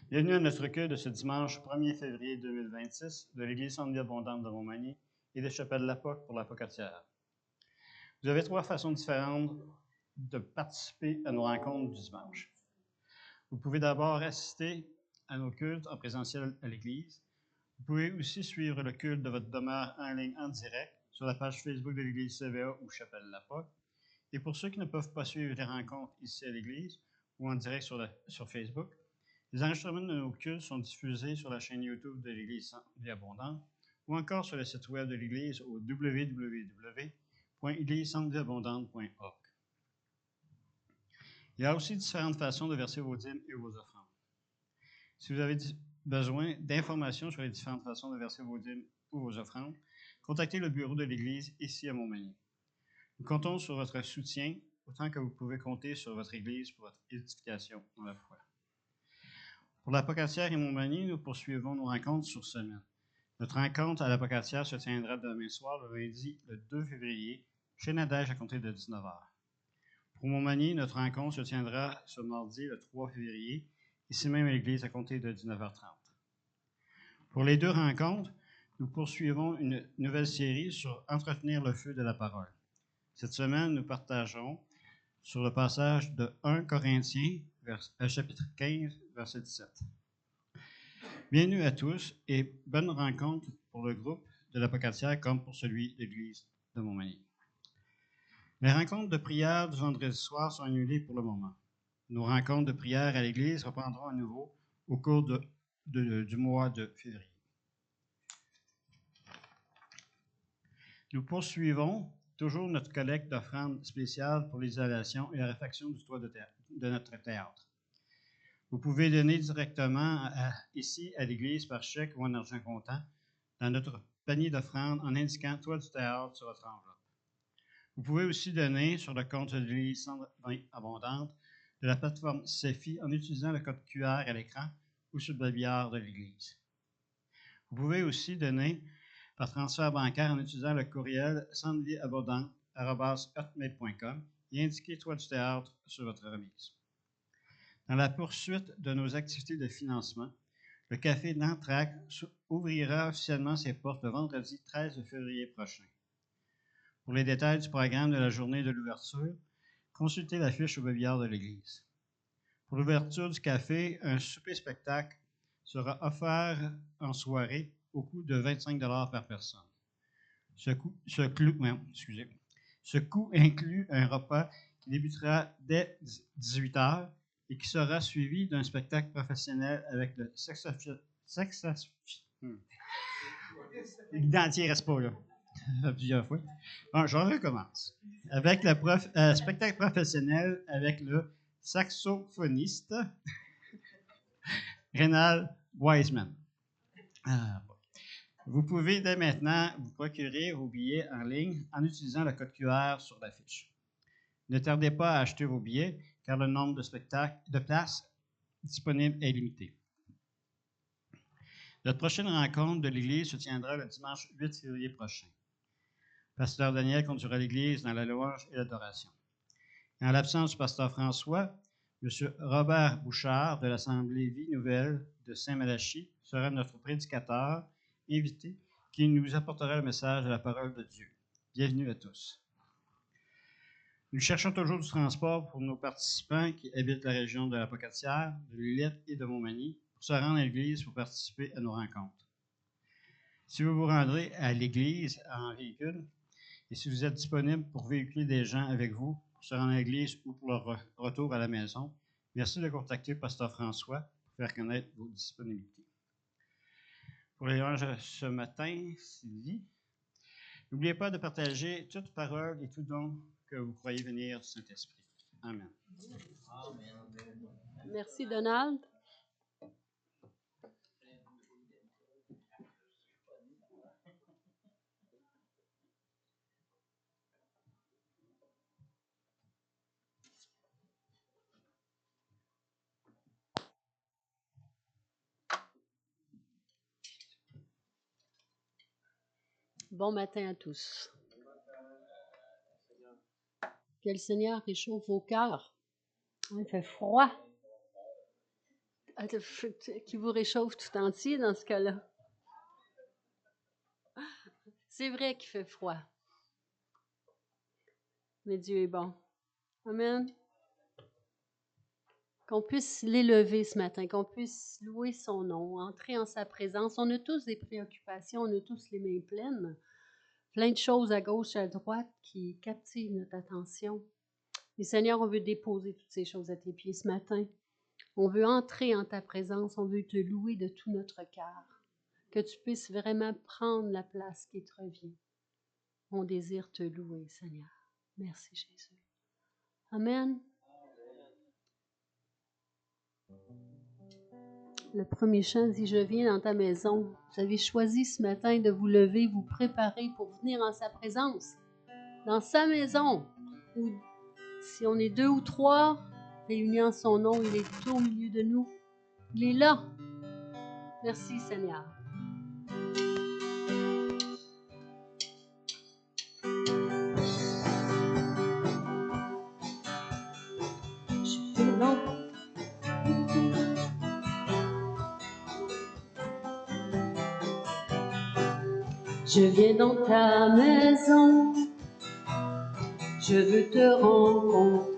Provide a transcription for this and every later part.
Bienvenue à notre culte de ce dimanche 1er février 2026 de l'Église Centre Abondante de Montmagny et de Chapelle-la-Poque pour la Pocatière. Vous avez 3 façons différentes de participer à nos rencontres du dimanche. Vous pouvez d'abord assister à nos cultes en présentiel à l'Église. Vous pouvez aussi suivre le culte de votre demeure en ligne en direct sur la page Facebook de l'Église CVA ou Chapelle-la-Poque. Et pour ceux qui ne peuvent pas suivre les rencontres ici à l'Église ou en direct sur Facebook, les enregistrements de nos cultes sont diffusés sur la chaîne YouTube de l'Église Vie Abondante ou encore sur le site web de l'Église au www.églisecentrevieabondante.org. Il y a aussi différentes façons de verser vos dîmes et vos offrandes. Si vous avez besoin d'informations sur les différentes façons de verser vos dîmes ou vos offrandes, contactez le bureau de l'Église ici à Montmagny. Nous comptons sur votre soutien autant que vous pouvez compter sur votre Église pour votre édification dans la foi. Pour la Pocatière et Montmagny, nous poursuivons nos rencontres sur semaine. Notre rencontre à la Pocatière se tiendra demain soir, le lundi, le 2 février, chez Nadège à compter de 19h. Pour Montmagny, notre rencontre se tiendra ce mardi, le 3 février, ici même à l'église à compter de 19h30. Pour les 2 rencontres, nous poursuivons une nouvelle série sur entretenir le feu de la parole. Cette semaine, nous partageons sur le passage de 1 Corinthiens, chapitre 15, verset 17. Bienvenue à tous et bonne rencontre pour le groupe de la Pocatière comme pour celui de l'Église de Montmagny. Les rencontres de prière du vendredi soir sont annulées pour le moment. Nos rencontres de prière à l'Église reprendront à nouveau au cours du mois de février. Nous poursuivons toujours notre collecte d'offrandes spéciales pour l'isolation et la réfaction du toit de notre théâtre. Vous pouvez donner directement ici à l'Église par chèque ou en argent comptant dans notre panier d'offrandes en indiquant toit du théâtre sur votre enveloppe. Vous pouvez aussi donner sur le compte de l'Église Centre Abondante de la plateforme CEFI en utilisant le code QR à l'écran ou sur le babillard de l'Église. Vous pouvez aussi donner par transfert bancaire en utilisant le courriel centrevieabondante@hotmail.com et indiquer toit du théâtre sur votre remise. Dans la poursuite de nos activités de financement, le Café d'Entraque ouvrira officiellement ses portes le vendredi 13 février prochain. Pour les détails du programme de la journée de l'ouverture, consultez l'affiche au babillard de l'Église. Pour l'ouverture du café, un souper-spectacle sera offert en soirée au coût de 25 $ par personne. Ce coût inclut un repas qui débutera dès 18 h et qui sera suivi d'un spectacle professionnel avec le L'identier reste pas là. Plusieurs fois. Bon, je recommence. Avec le spectacle professionnel avec le saxophoniste Rénal Wiseman. Bon. Vous pouvez dès maintenant vous procurer vos billets en ligne en utilisant le code QR sur l'affiche. Ne tardez pas à acheter vos billets car le nombre de places disponibles est limité. Notre prochaine rencontre de l'Église se tiendra le dimanche 8 février prochain. Pasteur Daniel conduira l'Église dans la louange et l'adoration. En l'absence du pasteur François, M. Robert Bouchard de l'Assemblée Vie Nouvelle de Saint-Malachie sera notre prédicateur invité qui nous apportera le message de la parole de Dieu. Bienvenue à tous. Nous cherchons toujours du transport pour nos participants qui habitent la région de la Pocatière, de Lillette et de Montmagny pour se rendre à l'église pour participer à nos rencontres. Si vous vous rendrez à l'église en véhicule et si vous êtes disponible pour véhiculer des gens avec vous pour se rendre à l'église ou pour leur retour à la maison, merci de contacter Pasteur François pour faire connaître vos disponibilités. Pour les louanges ce matin, Sylvie, n'oubliez pas de partager toute parole et tout don que vous croyez venir du Saint-Esprit. Amen. Merci, Donald. Bon matin à tous. Que le Seigneur réchauffe vos cœurs. Il fait froid. qui vous réchauffe tout entier dans ce cas-là. C'est vrai qu'il fait froid. Mais Dieu est bon. Amen. Qu'on puisse l'élever ce matin, qu'on puisse louer son nom, entrer en sa présence. On a tous des préoccupations, on a tous les mains pleines. Plein de choses à gauche, à droite qui captivent notre attention. Et Seigneur, on veut déposer toutes ces choses à tes pieds ce matin. On veut entrer en ta présence, on veut te louer de tout notre cœur. Que tu puisses vraiment prendre la place qui te revient. On désire te louer, Seigneur. Merci, Jésus. Amen. Le premier chant dit « Je viens dans ta maison ». Vous avez choisi ce matin de vous lever, vous préparer pour venir en sa présence. Dans sa maison, où si on est 2 ou 3 réunis en son nom, il est tout au milieu de nous. Il est là. Merci, Seigneur. Je viens dans ta maison, je veux te rencontrer,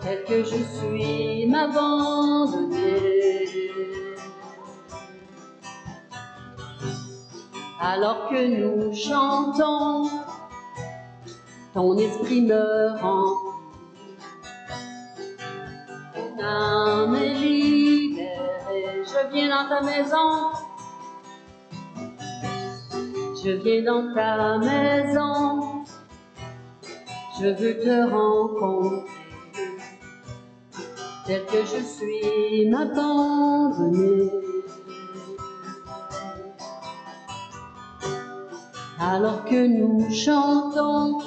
tel que je suis m'abandonner. Alors que nous chantons, ton esprit me remplit, mon âme est libérée. Je viens dans ta maison. Je viens dans ta maison, je veux te rencontrer, tel que je suis m'abandonner. Alors que nous chantons,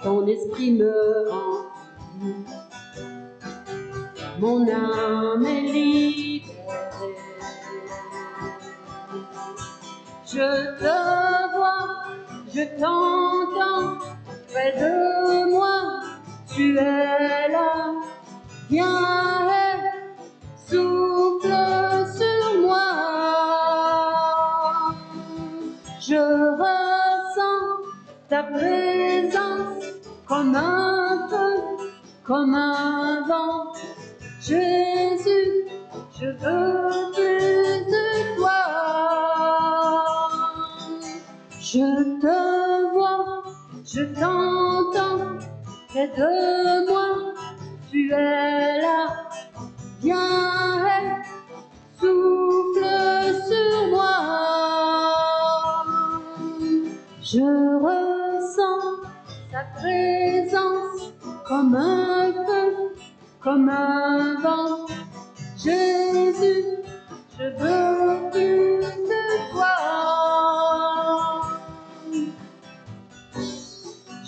ton esprit me remplit, mon âme est libérée. Je te vois, je t'entends, près de moi, tu es là. Viens, souffle sur moi. Je ressens ta présence comme un feu, comme un vent. Jésus, je veux plus de toi. Je te vois, je t'entends, près de moi, tu es là. Viens, souffle sur moi. Je ressens ta présence comme un feu, comme un vent. Jésus, je veux plus de toi.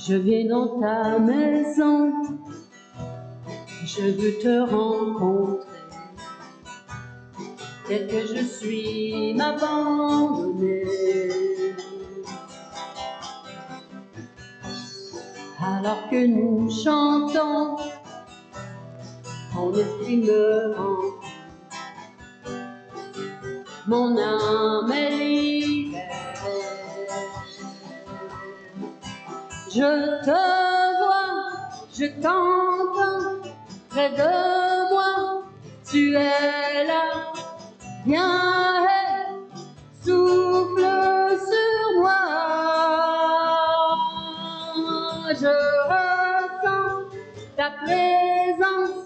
Je viens dans ta maison, je veux te rencontrer, tel que je suis m'abandonner. Alors que nous chantons, ton esprit me remplit, mon âme est libérée. Je te vois, je t'entends, près de moi, tu es là. Viens, souffle sur moi. Je ressens ta présence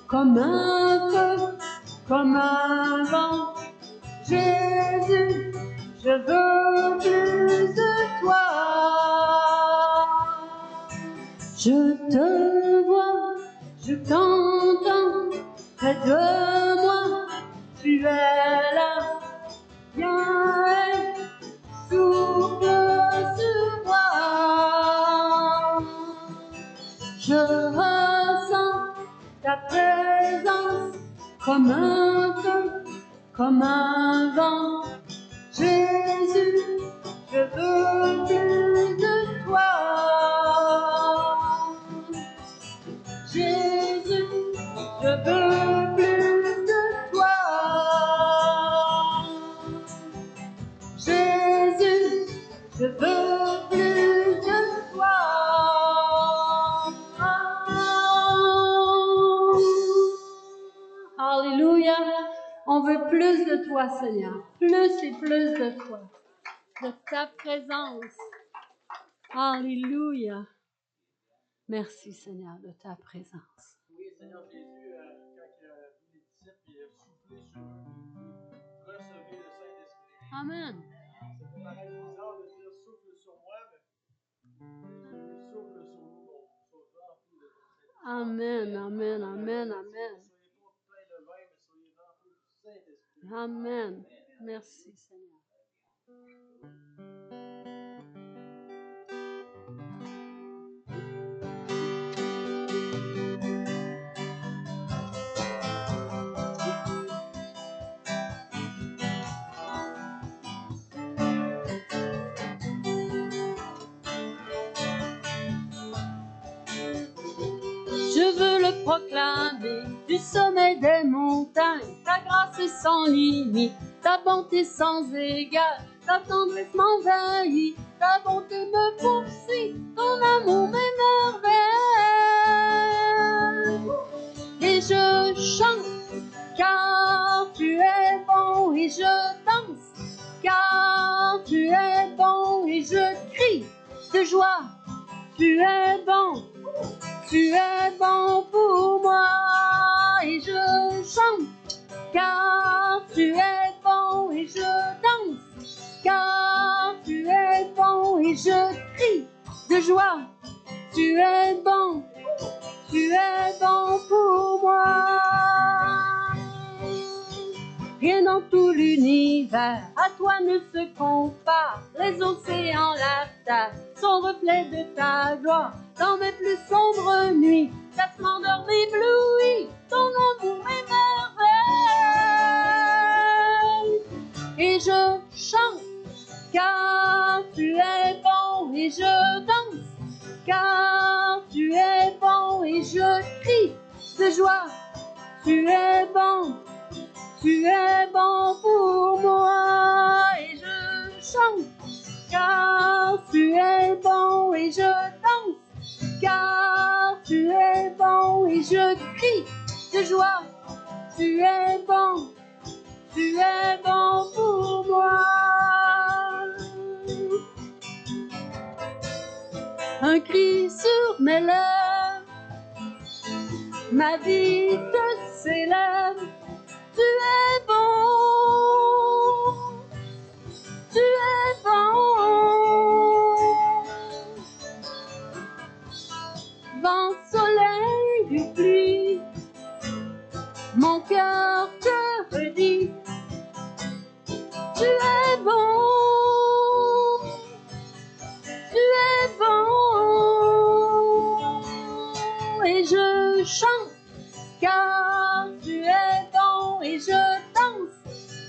comme un feu, comme un vent. Jésus, je veux plus de toi. Je te vois, je t'entends, près de moi, tu es là. Viens, souffle sur moi. Je ressens ta présence comme un feu, comme un vent. Jésus, je veux plus de toi. Jésus, je veux Alléluia. On veut plus de toi, Seigneur. Plus et plus de toi. De ta présence. Alléluia. Merci, Seigneur, de ta présence. Oui, Seigneur Jésus, quand les disciples soufflaient sur eux, recevez le Saint-Esprit. Amen. Ça peut paraître bizarre de dire souffle sur moi, mais souffle sur nous, on soit remplis de ton Saint-Esprit. Amen, amen, amen, amen. Soyez pas plein de vin, mais soyez remplis du Saint-Esprit. Amen. Merci, Seigneur. Je veux le proclamer du sommet des montagnes. Ta grâce est sans limite, ta bonté sans égale, ta tendresse m'envahit, ta bonté me poursuit, ton amour m'émerveille. Et je chante, car tu es bon, et je danse, car tu es bon, et je crie de joie, tu es bon. Tu es bon pour moi et je chante, car tu es bon et je danse, car tu es bon et je crie de joie. Tu es bon pour moi. Rien dans tout l'univers à toi ne se compare. Les océans, la terre, sont reflets de ta gloire. Dans mes plus sombres nuits, ta splendeur m'éblouit, ton amour m'émerveille. Et je chante, car tu es bon, et je danse, car tu es bon, et je crie de joie. Tu es bon pour moi, et je chante, car tu es bon, et je danse, car tu es bon, et je crie de joie. Tu es bon pour moi. Un cri sur mes lèvres, ma vie te célèbre. Tu es bon, tu es bon. Vent, soleil ou pluie, mon cœur te redit, tu es bon, tu es bon. Et je chante, car tu es bon, et je danse,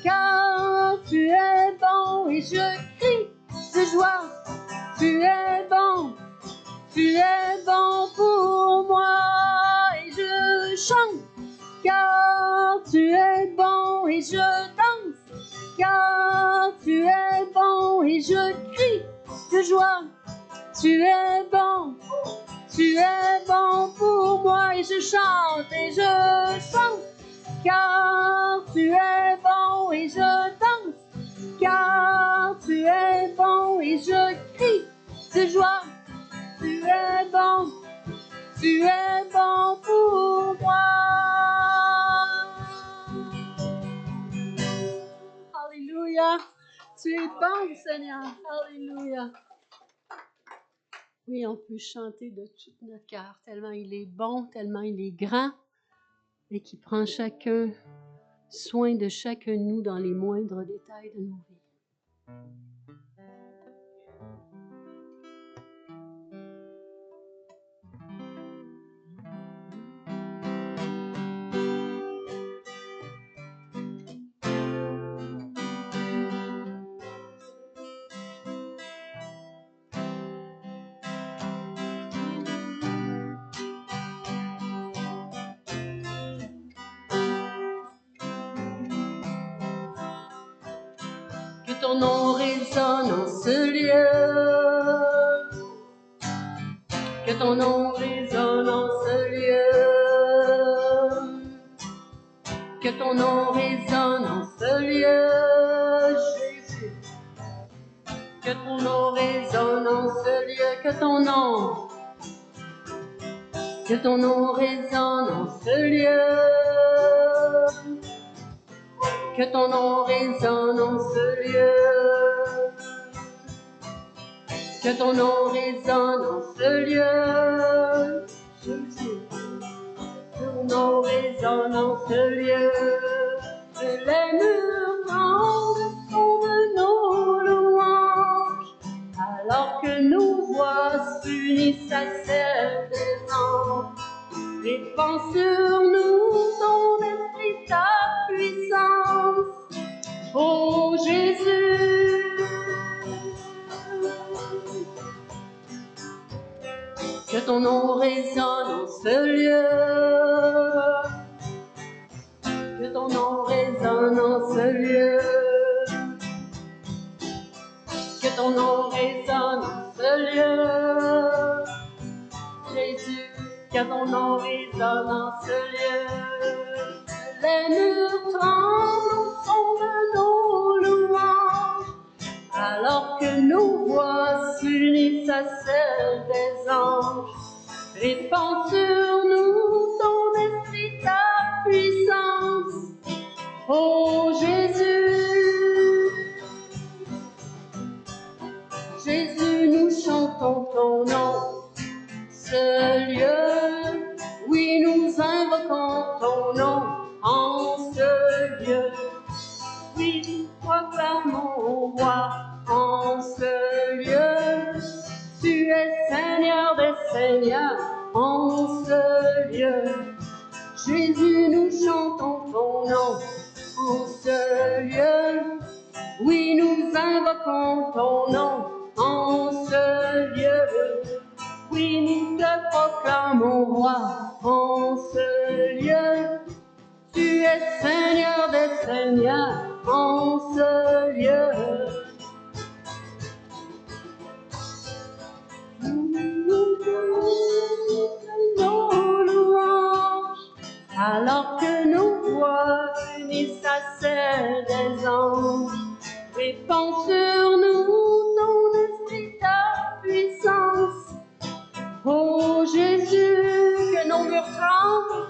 car tu es bon, et je crie de joie. Tu es bon pour moi, et je chante, car tu es bon, et je danse, car tu es bon, et je crie de joie. Tu es bon pour moi, et je chante, car tu es bon, et je danse, car tu es bon, et je crie de joie. Tu es bon pour moi. Alléluia. Tu es bon, Seigneur. Alléluia. Oui, on peut chanter de tout notre cœur, tellement il est bon, tellement il est grand, et qui prend chacun soin de chacun de nous dans les moindres détails de nos vies. Que ton nom résonne en ce lieu, que ton nom résonne en ce lieu, Que ton nom résonne en ce lieu, Jésus. Que ton nom résonne en ce lieu, que ton nom résonne en ce lieu. Que ton nom résonne en ce lieu. Que ton nom résonne en ce lieu. Jésus. Que ton nom résonne en ce lieu. Que les murs rendent le son de nos louanges, alors que nos voix s'unissent à celles des anges. Répands sur nous ton esprit, ta puissance, ô Jésus. Que ton nom résonne en ce lieu. Que ton nom résonne en ce lieu. Que ton nom résonne en ce lieu. Jésus, que ton nom résonne en ce lieu. Les murs tremblent au son de nos louanges, alors que nos voix s'unissent à celles des anges. Répands sur nous ton esprit, ta puissance, ô Jésus. Jésus, nous chantons ton nom, ce lieu. Oui, nous invoquons ton nom en ce lieu. Oui, proclamons roi en ce lieu. Tu es Seigneur des Seigneurs en ce lieu. Jésus, nous chantons ton nom en ce lieu. Oui, nous invoquons ton nom en ce lieu. Oui, nous te proclamons roi en ce lieu. Tu es Seigneur des Seigneurs en ce lieu. Nos louanges, alors que nos voix unissent à celles des anges. Répands sur nous ton esprit, ta puissance, ô Jésus. Que nos murs tremblent,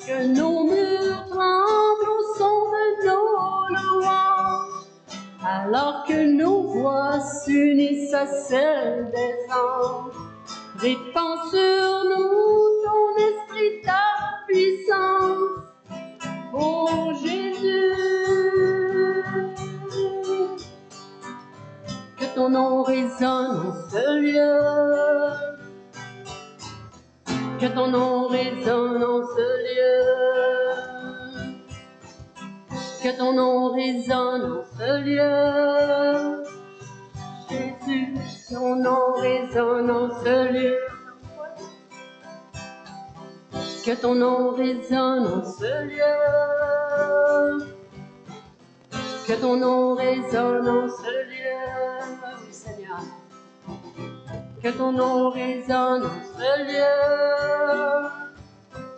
que nos murs tremblent au son de nos louanges, alors que nos voix s'unissent à celles des anges. Répands sur nous ton esprit, ta puissance, ô Jésus. Que ton nom résonne en ce lieu. Que ton nom résonne en ce lieu. Que ton nom résonne en ce lieu. Jésus, ton nom résonne en ce lieu. Que ton nom résonne en ce lieu. Que ton nom résonne en ce lieu. Oui, Seigneur. Que ton nom résonne en ce lieu.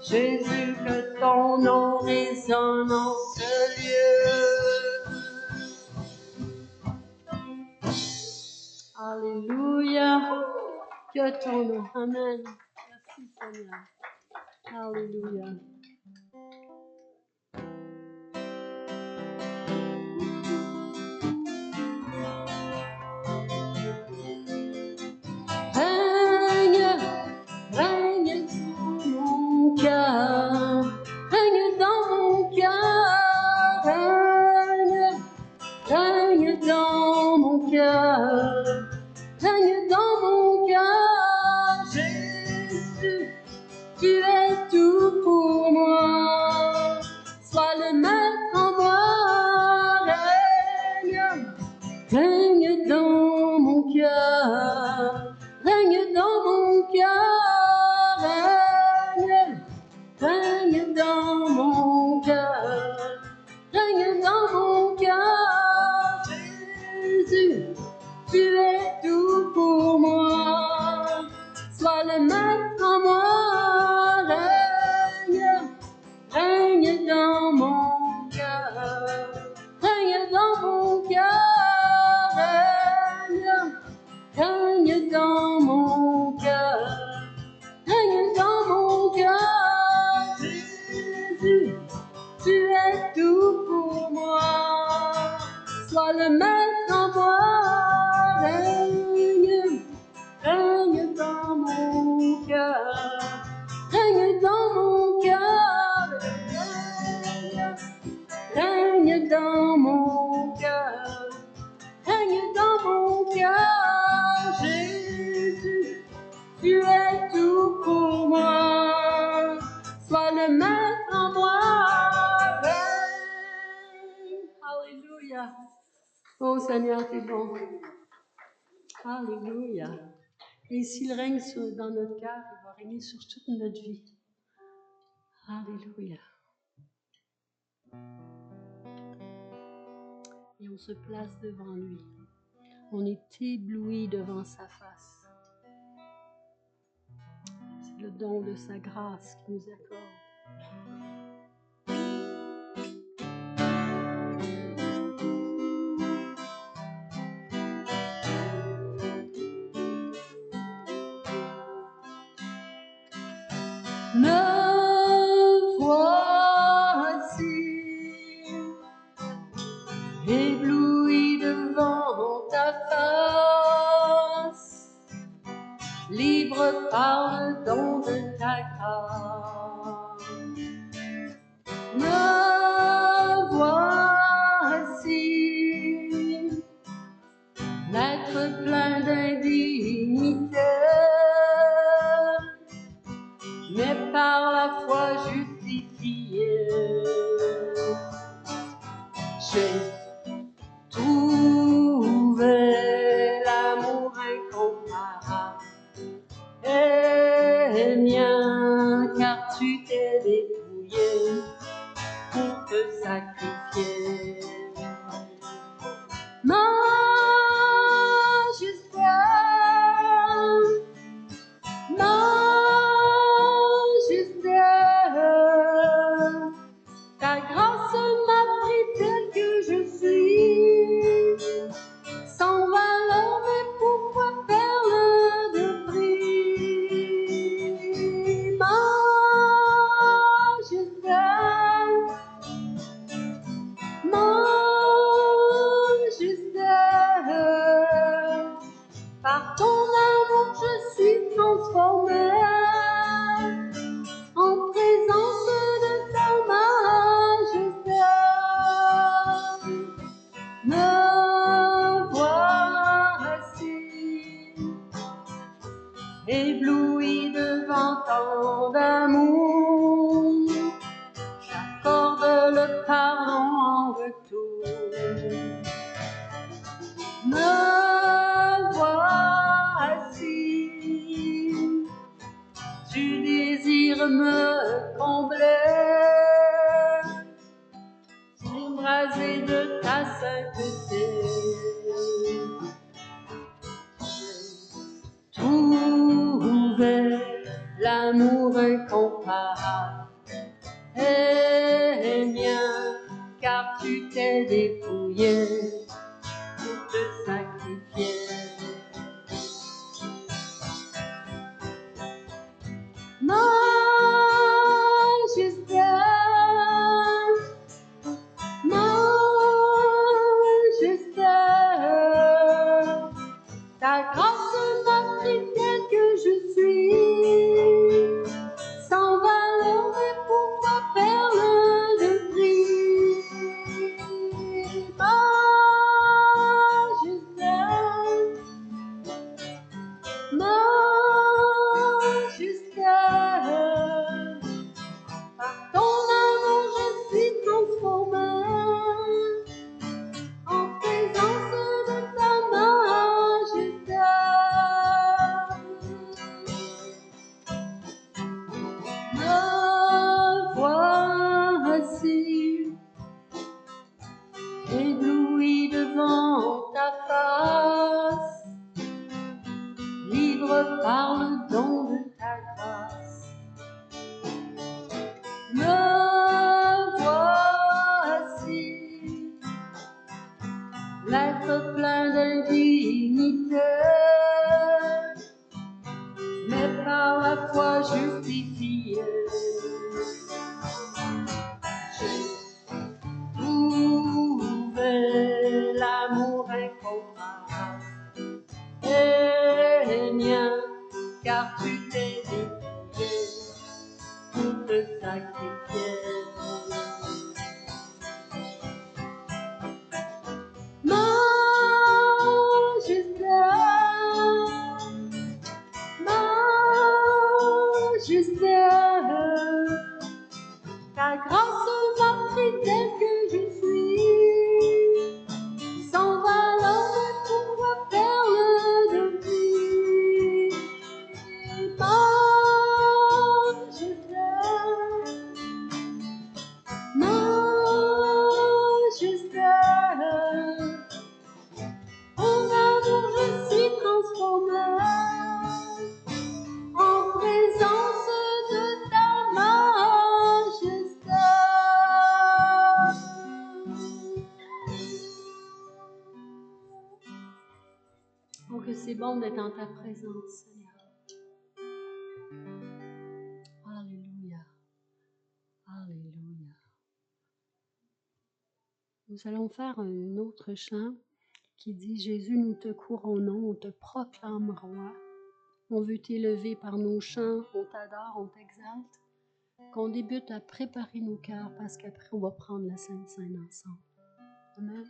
Jésus, que ton nom résonne en ce lieu. Alléluia. Que ton nom. Amen. Merci, Seigneur. Alléluia. Règne, règne sur mon cœur, règne dans mon cœur, règne, règne dans mon cœur, règne dans mon cœur. Jésus, tu es tout pour Jésus, tu es tout pour moi. Sois le maître en moi, règne, règne dans mon cœur, règne dans mon cœur, règne dans mon cœur, règne dans mon cœur, Jésus, tu es tout pour moi. Sois le maître en moi, règne. Alléluia. Oh Seigneur, t'es bon. Alléluia. Et s'il règne dans notre cœur, il va régner sur toute notre vie. Alléluia. Et on se place devant lui. On est ébloui devant sa face. C'est le don de sa grâce qu'il nous accorde. Me voici ébloui devant ta face, libre par le don de ta grâce. Me voici, l'être plein d'indignité, mais par la foi justifié. J'ai trouvé l'amour incomparable et mien, car tu t'es dépouillé pour te sacrifier. Majesté, majesté, ta grâce m'a pris tel que je suis, sans valeur, mais pourquoi perle de prix. Majesté, majesté, par ton amour je suis transformé en présence de ta majesté. Me voici ébloui devant tant d'amour, j'accorde le pardon en retour. Me voici, tu désires me combler, embrasé de ta sainteté. Trouver l'amour incomparable est mien, car tu t'es dépouillé pour te sacrifier. Majesté, majesté, ta grâce m'a pris tel que je suis, sans valeur, mais pourquoi perle de prix. grâce m'a pris tel que je suis, sans valeur mais pour perle de vie. Majesté, en amour je suis transformée en présence de ta majesté. Oh, que c'est bon d'être en ta présence, Seigneur. Alléluia. Alléluia. Nous allons faire un autre chant qui dit « Jésus, nous te couronnons, on te proclame roi. On veut t'élever par nos chants, on t'adore, on t'exalte. » Qu'on débute à préparer nos cœurs parce qu'après, on va prendre la Sainte Seine ensemble. Amen.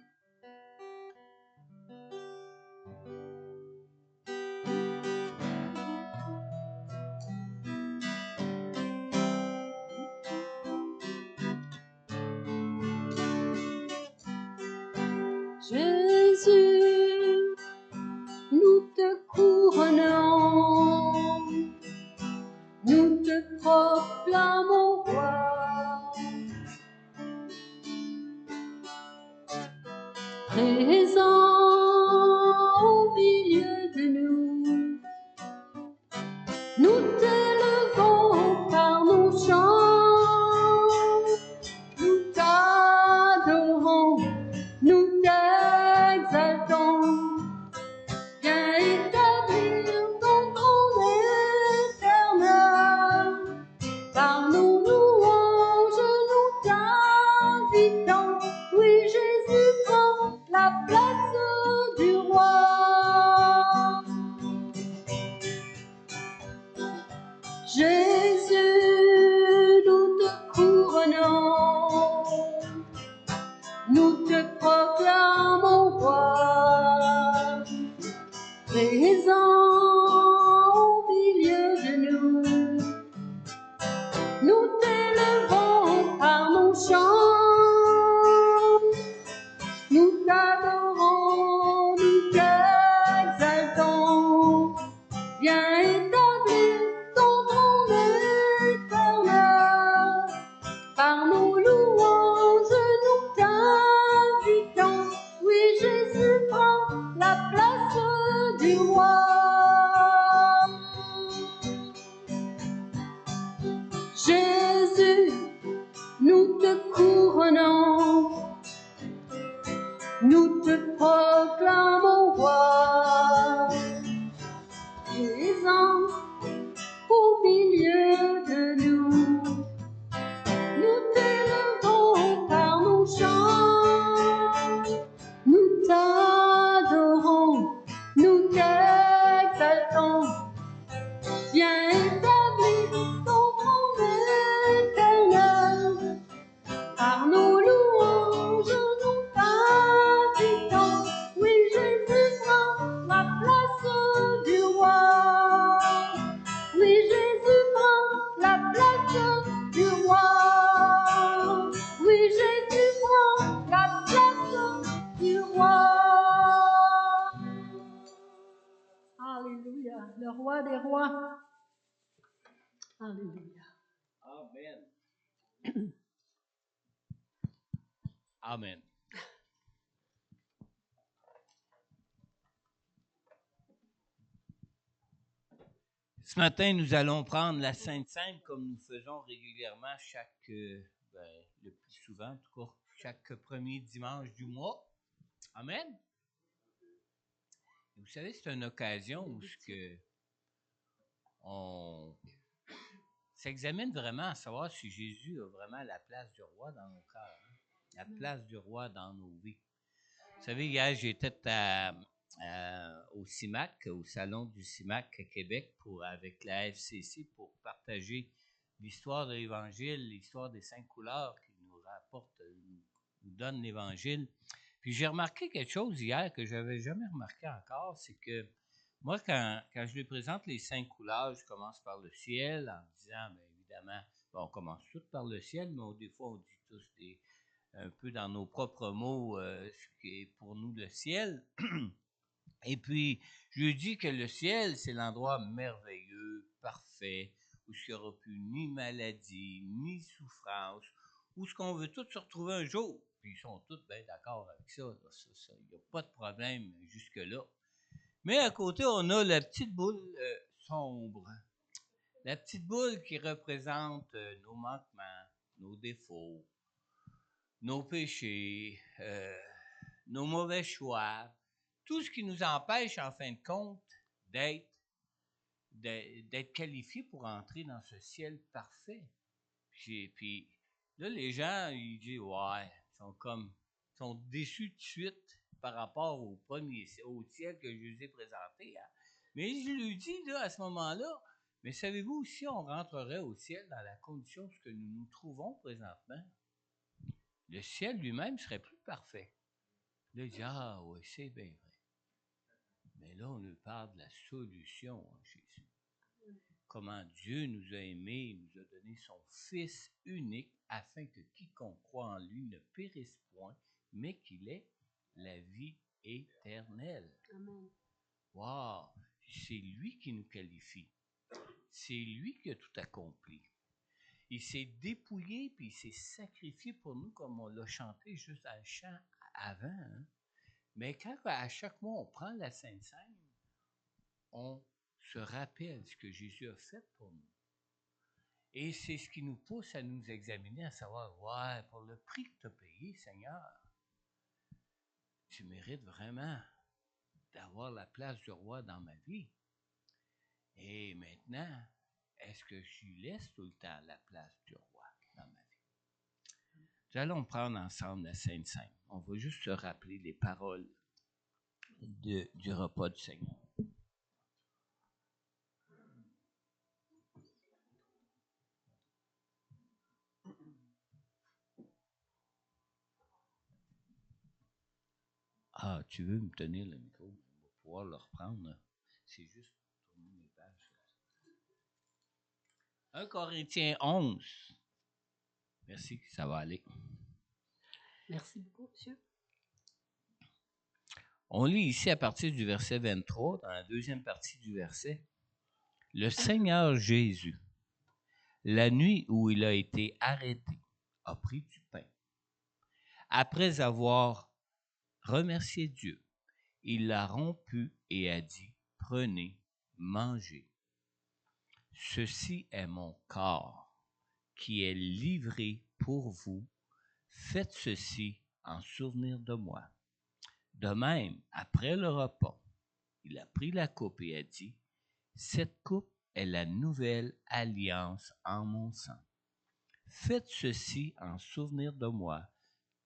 Jésus, nous te couronnons, nous te proclamons roi. Présent au milieu de nous, nous t'élevons par nos chants, nous t'adorons, nous t'exaltons. Viens établir ton trône éternel, par nos louanges nous t'invitons. Oui, Jésus prend la place du roi. Jésus, nous te couronnons, nous te proclamons roi. Présent au milieu de nous, nous t'élevons par nos chants, nous t'adorons, nous t'exaltons. Viens établir ton trône éternel, par nos louanges nous t'invitons. Oui, Jésus prend la place du roi. Jésus, nous te couronnons, nous te proclamons roi. Présent au milieu de nous, nous t'élevons par nos chants, nous t'adorons, nous t'exaltons. Viens établir ton trône éternel, par nos louanges nous t'invitons. Oui, Jésus prend la place du roi. Oui, Jésus prend la place du roi. Oui, Jésus prend la place du roi. Alléluia, le roi des rois. Alléluia. Amen. Amen. Ce matin, nous allons prendre la Sainte Seine comme nous faisons régulièrement le plus souvent, en tout cas, chaque premier dimanche du mois. Amen. Et vous savez, c'est une occasion où on s'examine vraiment à savoir si Jésus a vraiment la place du roi dans nos cœurs, hein? La place du roi dans nos vies. Vous savez, hier, j'étais au CIMAC, au salon du CIMAC à Québec, avec la FCC pour partager l'histoire de l'Évangile, l'histoire des 5 couleurs qui nous rapportent, nous donne l'Évangile. Puis j'ai remarqué quelque chose hier que je n'avais jamais remarqué encore, c'est que moi, quand je lui présente les 5 couleurs, je commence par le ciel en disant, bien évidemment, on commence tout par le ciel, mais des fois on dit tous un peu dans nos propres mots ce qui est pour nous le ciel. Et puis, je dis que le ciel, c'est l'endroit merveilleux, parfait, où il n'y aura plus ni maladie, ni souffrance, où ce qu'on veut tous se retrouver un jour. Puis ils sont tous bien d'accord avec ça. Il n'y a pas de problème jusque-là. Mais à côté, on a la petite boule sombre. La petite boule qui représente nos manquements, nos défauts, nos péchés, nos mauvais choix, tout ce qui nous empêche, en fin de compte, d'être qualifiés pour entrer dans ce ciel parfait. Puis là, les gens, ils disent, ouais, ils sont déçus de suite par rapport au ciel que je vous ai présenté. Hein. Mais je lui dis, là, à ce moment-là, mais savez-vous, si on rentrerait au ciel dans la condition que nous nous trouvons présentement, le ciel lui-même serait plus parfait. Là, il dit, ah oui, c'est bien vrai. Mais là, on nous parle de la solution en Jésus. Comment Dieu nous a aimés, nous a donné son Fils unique, afin que quiconque croit en lui ne périsse point, mais qu'il ait la vie éternelle. Amen. Wow! C'est lui qui nous qualifie. C'est lui qui a tout accompli. Il s'est dépouillé puis il s'est sacrifié pour nous, comme on l'a chanté juste à le chant avant. Hein? Mais quand à chaque mois on prend la Sainte Seine, on se rappelle ce que Jésus a fait pour nous. Et c'est ce qui nous pousse à nous examiner, à savoir, ouais, pour le prix que tu as payé, Seigneur, tu mérites vraiment d'avoir la place du roi dans ma vie. Et maintenant, est-ce que je lui laisse tout le temps la place du roi dans ma vie? Nous allons prendre ensemble la Sainte Seine. On va juste se rappeler les paroles du repas du Seigneur. Ah, tu veux me tenir le micro? On va pouvoir le reprendre. C'est juste tourner mes pages. 1 Corinthiens 11. Merci, ça va aller. Merci beaucoup, monsieur. On lit ici à partir du verset 23, dans la deuxième partie du verset. Le Seigneur Jésus, la nuit où il a été arrêté, a pris du pain. Après avoir remercié Dieu, il l'a rompu et a dit, prenez, mangez. Ceci est mon corps qui est livré pour vous. Faites ceci en souvenir de moi. De même, après le repas, il a pris la coupe et a dit, cette coupe est la nouvelle alliance en mon sang. Faites ceci en souvenir de moi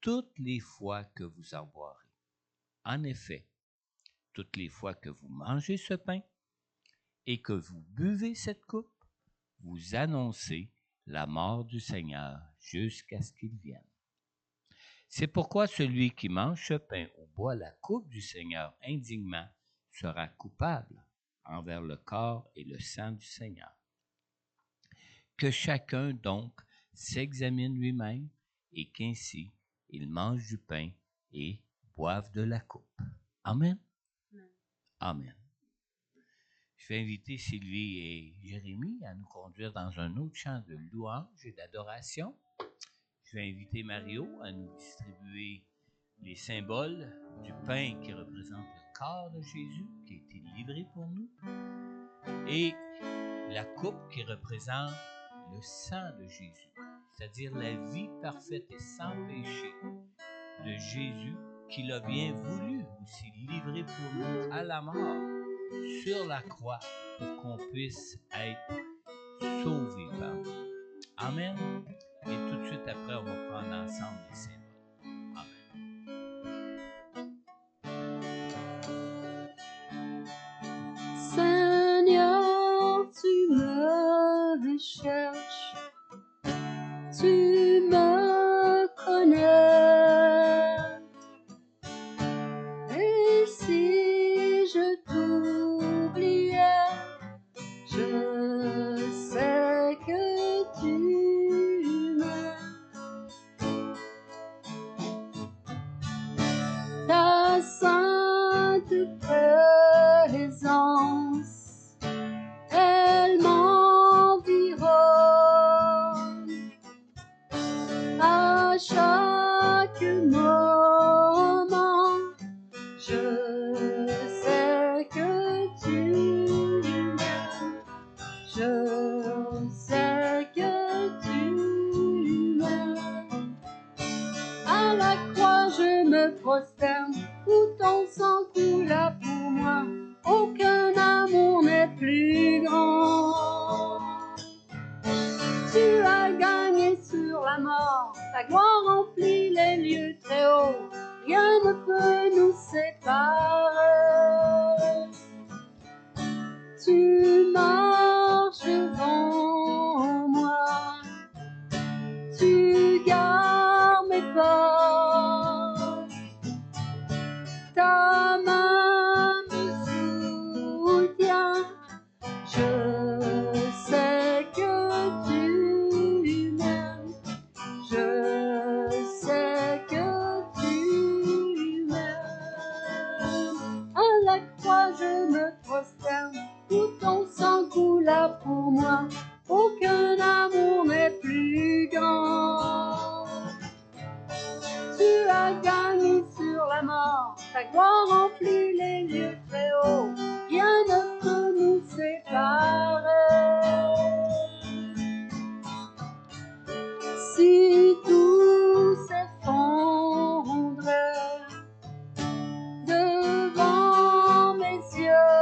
toutes les fois que vous en boirez. En effet, toutes les fois que vous mangez ce pain et que vous buvez cette coupe, vous annoncez la mort du Seigneur jusqu'à ce qu'il vienne. C'est pourquoi celui qui mange ce pain ou boit la coupe du Seigneur indignement sera coupable envers le corps et le sang du Seigneur. Que chacun donc s'examine lui-même et qu'ainsi il mange du pain et boive de la coupe. Amen. Amen. Je vais inviter Sylvie et Jérémie à nous conduire dans un autre chant de louange et d'adoration. Je vais inviter Mario à nous distribuer les symboles du pain qui représente le corps de Jésus qui a été livré pour nous et la coupe qui représente le sang de Jésus, c'est-à-dire la vie parfaite et sans péché de Jésus qu'il a bien voulu aussi livrer pour nous à la mort sur la croix pour qu'on puisse être sauvés par lui. Amen. Et tout de suite après, on va prendre ensemble les symboles. Seigneur, tu me recherches, tu me connais. Et si je t'oubliais, je sais que tu m'aimes. présence, elle m'environne à chaque moment. Je sais que tu m'aimes, je sais que tu m'aimes. À la croix je me prosterne, où ton sang coula pour moi. Aucun amour n'est plus grand. Tu as gagné sur la mort, ta gloire remplit les lieux très hauts. Rien ne peut nous séparer. Tu marches devant moi, tu gardes mes pas. Ta main me soutient, je sais que tu m'aimes, je sais que tu m'aimes. À la croix je me prosterne, où ton sang coula pour moi. Aucun amour n'est plus grand. Tu as gagné sur la mort, ta gloire remplit les lieux très hauts. Rien ne peut nous séparer. Si tout s'effondrait devant mes yeux,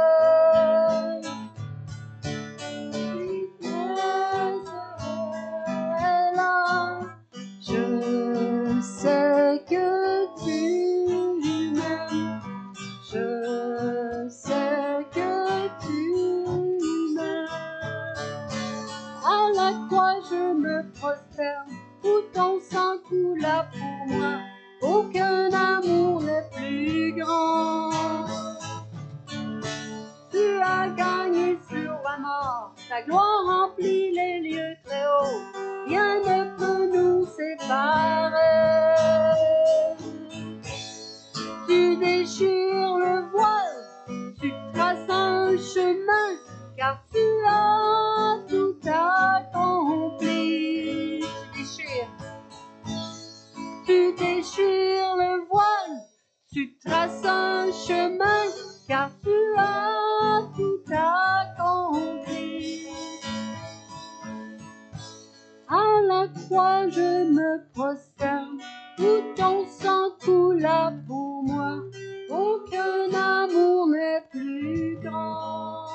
je sais que tu m'aimes, je sais que tu m'aimes. À la croix je me prosterne, où ton sang coula pour moi. Aucun amour n'est plus grand. Tu as gagné sur la mort, ta gloire remplit les lieux très hauts. Rien ne peut nous séparer. Tu déchires le voile, tu traces un chemin, car tu as tout accompli. Tu déchires le voile, tu traces un chemin, car tu as tout accompli. À la croix je me prosterne, où ton sang coula pour moi. Aucun amour n'est plus grand.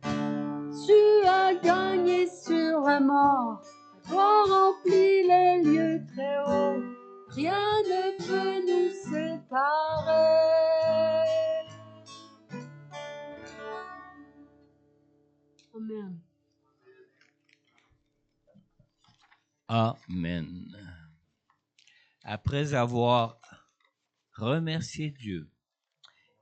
Tu as gagné sur la mort, ta gloire remplit les lieux très hauts. Rien ne peut nous séparer. Amen. Amen. Après avoir remercié Dieu,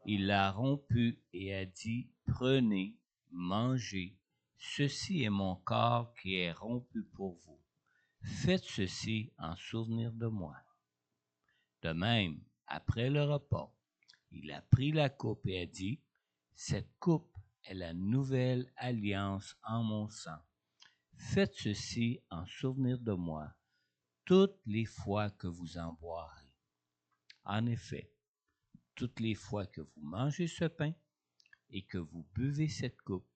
il l'a rompu et a dit, prenez, mangez, ceci est mon corps qui est rompu pour vous. Faites ceci en souvenir de moi. De même, après le repas, il a pris la coupe et a dit, cette coupe est la nouvelle alliance en mon sang. Faites ceci en souvenir de moi toutes les fois que vous en boirez. En effet, toutes les fois que vous mangez ce pain et que vous buvez cette coupe,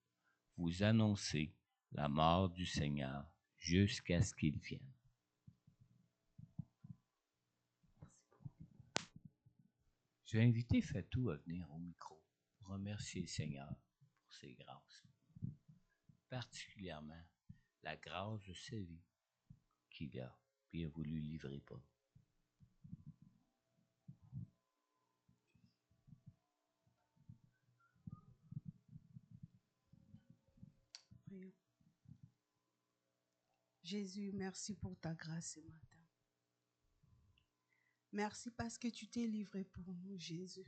vous annoncez la mort du Seigneur jusqu'à ce qu'il vienne. Je vais inviter Fatou à venir au micro pour remercier le Seigneur pour ses grâces, particulièrement la grâce de sa vie qu'il a bien voulu livrer pour nous. Prions. Jésus, merci pour ta grâce ce matin. Merci parce que tu t'es livré pour nous, Jésus.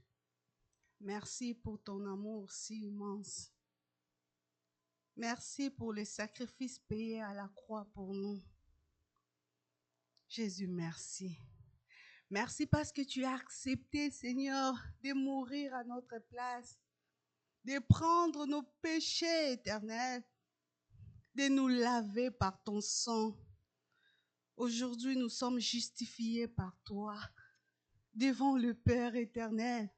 Merci pour ton amour si immense. Merci pour le sacrifice payé à la croix pour nous. Jésus, merci. Merci parce que tu as accepté, Seigneur, de mourir à notre place, de prendre nos péchés éternels, de nous laver par ton sang. Aujourd'hui, nous sommes justifiés par toi devant le Père éternel.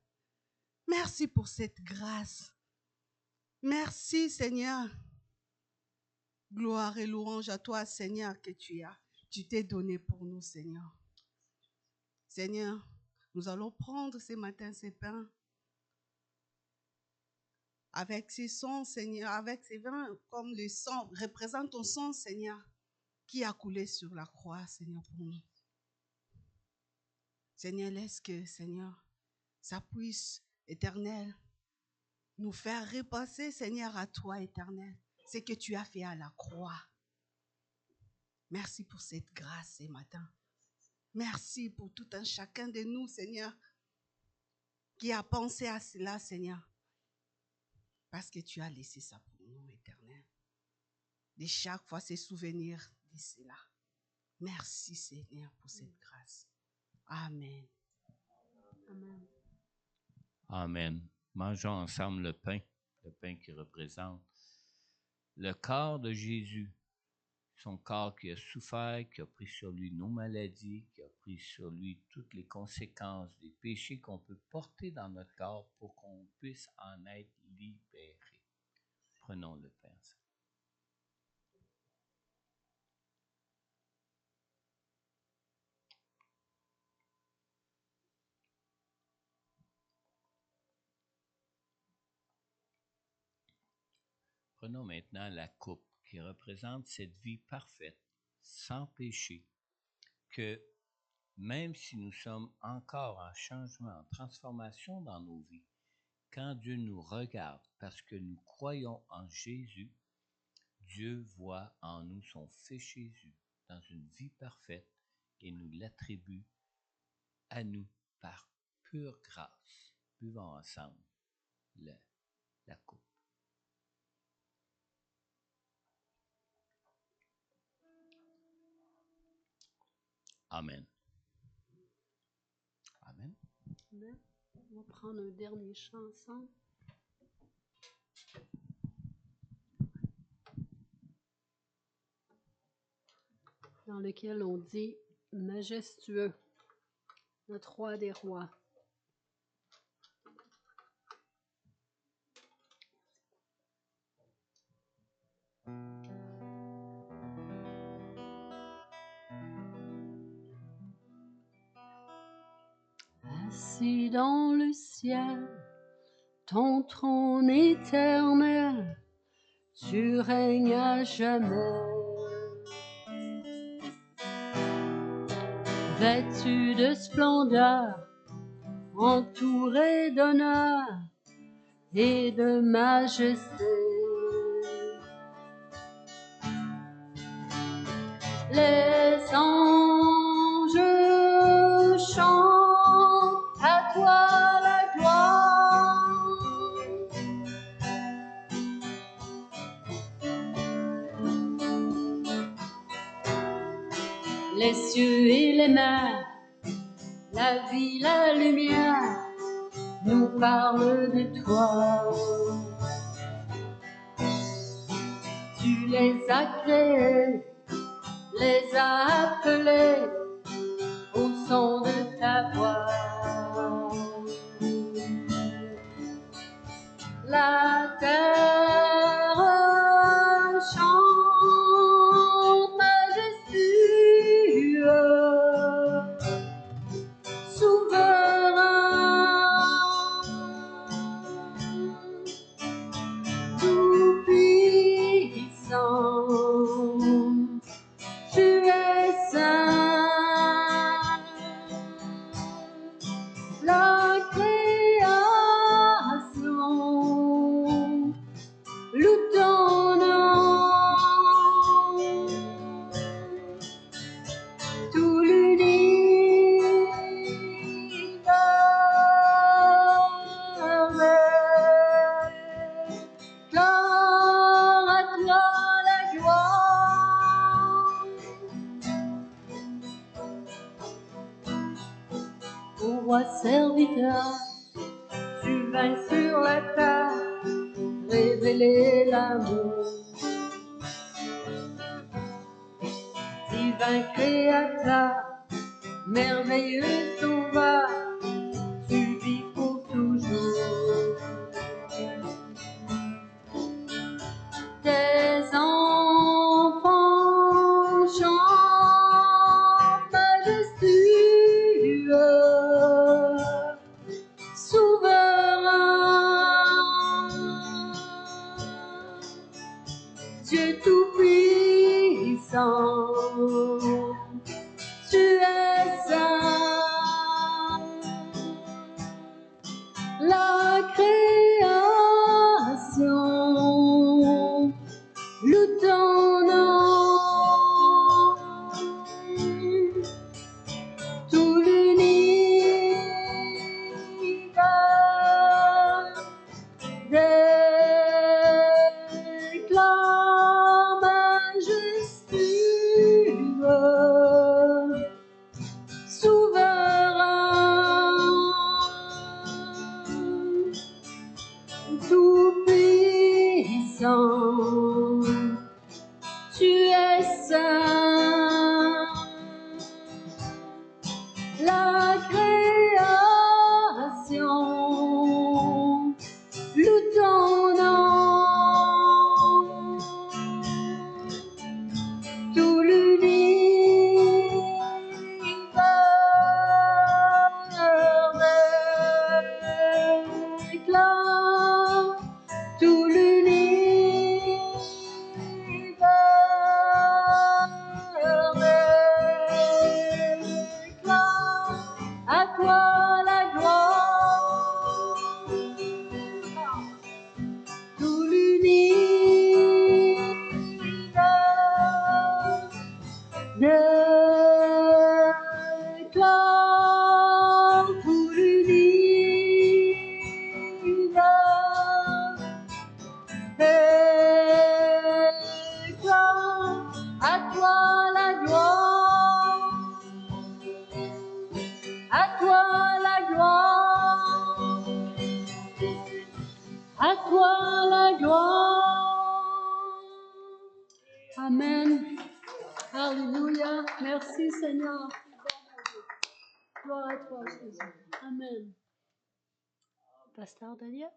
Merci pour cette grâce. Merci, Seigneur. Gloire et louange à toi, Seigneur, que tu t'es donné pour nous, Seigneur. Seigneur, nous allons prendre ce matin ces pains avec ces sons, Seigneur, avec ces vins, comme le sang représente ton sang, Seigneur, qui a coulé sur la croix, Seigneur, pour nous. Seigneur, laisse que, Seigneur, ça puisse, éternel, nous faire repasser, Seigneur, à toi, éternel, ce que tu as fait à la croix. Merci pour cette grâce ce matin. Merci pour tout un chacun de nous, Seigneur, qui a pensé à cela, Seigneur, parce que tu as laissé ça pour nous, éternel. De chaque fois, se souvenir de cela. Merci, Seigneur, pour cette grâce. Amen. Amen. Amen. Mangeons ensemble le pain qui représente le corps de Jésus, son corps qui a souffert, qui a pris sur lui nos maladies, qui a pris sur lui toutes les conséquences des péchés qu'on peut porter dans notre corps pour qu'on puisse en être libéré. Prenons le pain ensemble. Prenons maintenant la coupe qui représente cette vie parfaite, sans péché, que même si nous sommes encore en changement, en transformation dans nos vies, quand Dieu nous regarde parce que nous croyons en Jésus, Dieu voit en nous son Fils Jésus dans une vie parfaite et nous l'attribue à nous par pure grâce. Buvons ensemble la coupe. Amen. Amen. Amen. On va prendre un dernier chant ensemble. Dans lequel on dit « Majestueux, notre roi des rois ». Assis dans le ciel, ton trône éternel, tu règnes à jamais. Vêtu de splendeur, entouré d'honneur et de majesté. Les anges chantent à toi la gloire. Les cieux et les mers, la vie, la lumière, nous parlent de toi. Tu les as créés, les as appelés au son de ta voix. La terre chante majestueux, souverain, tout puissant. Tu es saint. roi serviteur, tu vins sur la terre, révéler l'amour. Divin créateur, merveilleux sauveur, tu vis pour toujours. Tes enfants chantent majestueux, souverain, Dieu tout-puissant, tu es saint. La création loue ton nom, tout l'univers déclare majestueux, souverain, tout-puissant, tu es saint. La création loue ton nom, tout l'univers déclare, tout l'univers déclare, à toi la gloire, tout l'univers déclare, tout l'univers déclare, à toi la gloire, à toi la gloire, à toi la gloire. Amen. Alléluia. Merci Seigneur. Gloire à toi Jésus. Amen. Pasteur Daniel.